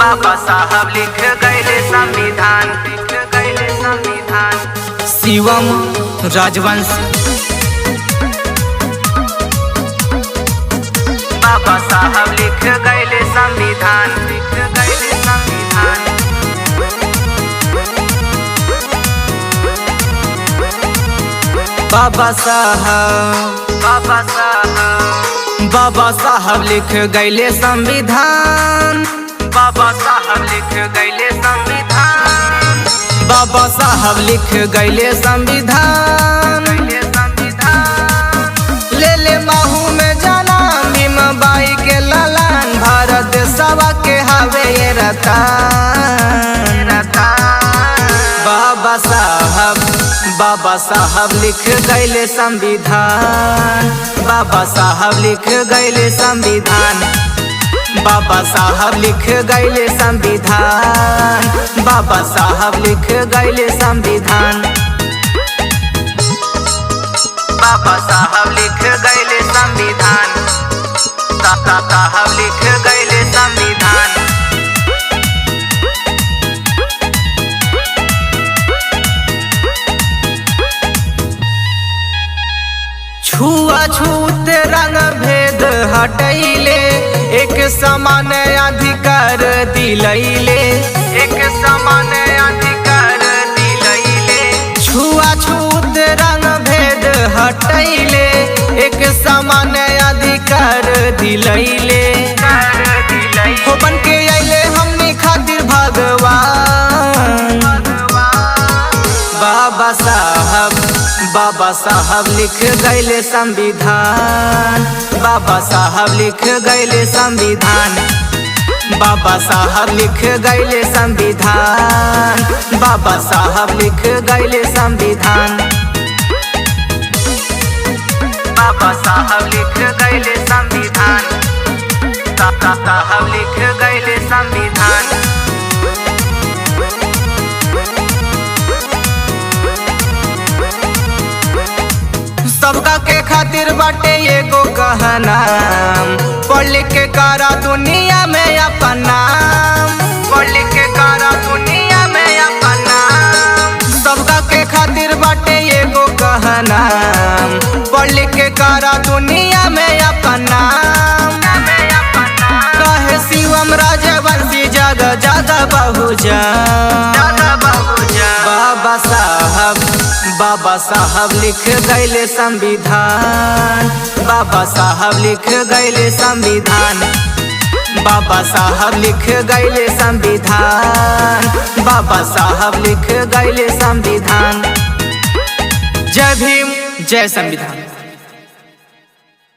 बाबा साहब लिख गए संविधान, लिख गए संविधान। शिवम राजवंशी बाबा साहब लिख गए संविधान, लिख गए संविधान। बाबा साहब बाबा साहब लिख गए संविधान, बाबा साहब लिख गए संविधान। बाबा साहब लिख गए संविधान। ले ले महू में जाना भीम बाई के ललान, भारत सवा के हवे ये रतान। बाबा साहब लिख गए संविधान, बाबा साहब लिख गए संविधान। बाबा साहब लिख गए संविधान, बाबा साहब लिख गए संविधान। बाबा साहब लिख गए संविधान, साहब लिख गए संविधान। छुआछूत रंग भेद हटैले, एक समान अधिकार दिलैले, एक समान अधिकार दिलैले। छुआछूत रंग भेद हटैले, एक समान अधिकार दिलैले। हो बन के अइले हमनी खातिर भगवान। बाबा साहब लिख गए संविधान, बाबा साहब लिख गए संविधान। बाबा साहब लिख गए संविधान, बाबा साहब लिख गए संविधान। बाबा साहब लिख गए संविधान, साहब लिख गए संविधान। सबका के खातिर बाटे एगो कहना, पढ़ लिख के करा दुनिया में अपन नाम, पढ़ लिख के करा दुनिया में अपन नाम। सबका के खातिर बाटे एगो कहना, पढ़ लिख के करा दुनिया में अपन नाम। कहे शिवम राजवंशी जग जग बहुजन। बाबा साहब लिख गए संविधान, बाबा साहब लिख गए संविधान। बाबा साहब लिख गए संविधान, बाबा साहब लिख गए संविधान। जय भीम, जय संविधान।